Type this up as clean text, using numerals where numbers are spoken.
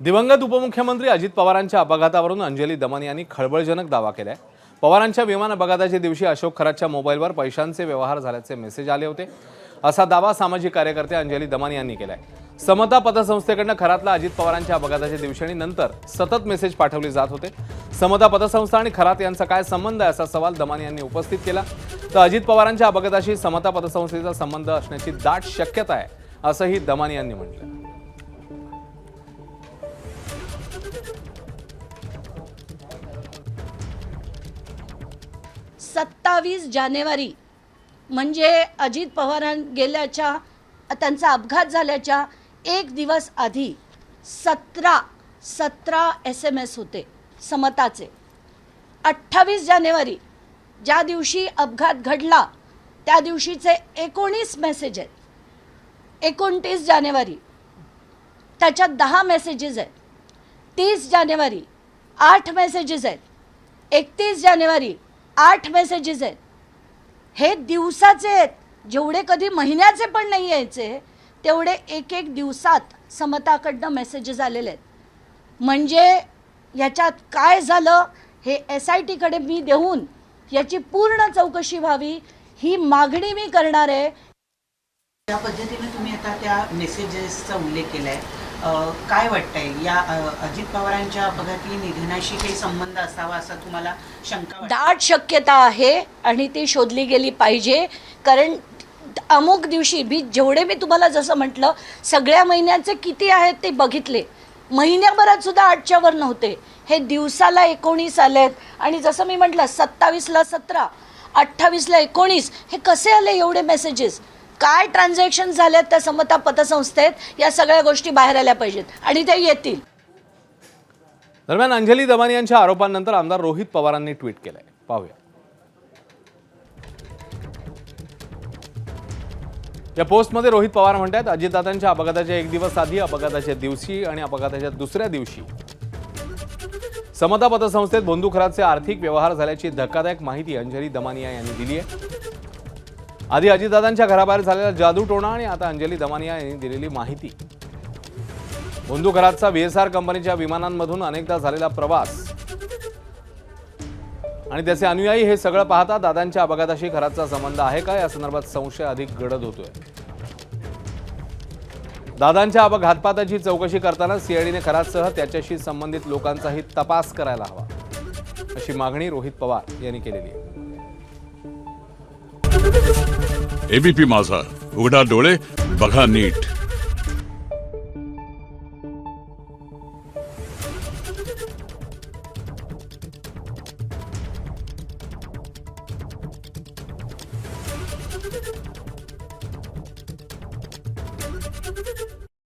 दिवंगत उपमुख्यमंत्री अजित पवारांच्या अपघातावरून अंजली दमन यांनी खळबळजनक दावा केलाय। पवारांच्या विमान अपघाताच्या दिवशी अशोक खरातच्या मोबाईलवर पैशांचे व्यवहार झाल्याचे मेसेज आले होते, असा दावा सामाजिक कार्यकर्ते अंजली दमन यांनी केलाय। समता पतसंस्थेकडून खरातला अजित पवारांच्या अपघाताच्या दिवशी आणि नंतर सतत मेसेज पाठवले जात होते। समता पतसंस्था आणि खरात यांचा काय संबंध आहे असा सवाल दमन यांनी उपस्थित केला। तर अजित पवारांच्या अपघाताशी समता पतसंस्थेचा संबंध असण्याची दाट शक्यता आहे, असंही दमन यांनी म्हटलं। 27 जानेवारी म्हणजे अजित पवार गेल्याच्या त्यांचा अपघात झाल्याच्या एक दिवस आधी 17 SMS होते समताचे। 28 जानेवारी ज्या दिवशी अपघात घडला त्या दिवशीचे 19 मेसेज आहेत। 29 जानेवारी त्याच्यात 10 मेसेजेस आहेत। 30 जानेवारी 8 मेसेजेस आहेत। 31 जानेवारी 8 मेसेजेस आहेत। हे दिवसाचे आहेत, जेवढे कधी महिन्याचे पण नाही यायचे तेवढे एक एक दिवसात समताकडनं मेसेजेस आलेले आहेत। म्हणजे याच्यात काय झालं हे SIT कडे मी देऊन याची पूर्ण चौकशी व्हावी ही मागणी मी करणार आहे। त्या पद्धतीने तुम्ही आता त्या मेसेजेसचा उल्लेख केलाय, काय वाटतंय या अजित पवारांच्या अपघाती निधनाशी काही संबंध असावा असं तुम्हाला शंका वाटते? दाट शक्यता आहे आणि ती शोधली गेली पाहिजे, कारण अमुक दिवशी जेवढे मी तुम्हाला जसं म्हटलं सगळ्या महिन्याचे किती आहेत ते बघितले, महिन्याभरात सुद्धा 8च्या वर नव्हते, हे दिवसाला 19 आलेत। आणि जसं मी म्हटलं 27ला 17, 28ला 19, हे कसे आले एवढे मेसेजेस? काय ट्रान्झॅक्शन झालेत त्या समता पतसंस्थेत, या सगळ्या गोष्टी बाहेर आल्या पाहिजेत आणि ते येतील। दरम्यान अंजली दमन यांच्या आरोपांनंतर आमदार रोहित पवारांनी ट्विट केलंय, पाहूया। या पोस्टमध्ये रोहित पवार म्हणतात, अजितदादांच्या अपघाताच्या एक दिवस आधी, अपघाताच्या दिवशी आणि अपघाताच्या दुसऱ्या दिवशी समता पतसंस्थेत बंधू खरातचे आर्थिक व्यवहार झाल्याची धक्कादायक माहिती अंजली दमानिया यांनी दिली आहे। आधी अजितदादांच्या घराबाहेर झालेला जादूटोणा आणि आता अंजली दमानिया यांनी दिलेली माहिती। बंधू खरातचा VSR कंपनीच्या विमानांमधून अनेकदा झालेला प्रवास आणि त्याचे अनुयायी हे सगळं पाहता दादांच्या अपघाताशी खरातचा संबंध आहे का या संदर्भात संशय अधिक गडद होतोय। दादांच्या अपघाताची चौकशी करताना CIDने खरातसह त्याच्याशी संबंधित लोकांचाही तपास करायला हवा, अशी मागणी रोहित पवार यांनी केलेली आहे। ABP माझा, उघडा डोळे बघा नीट।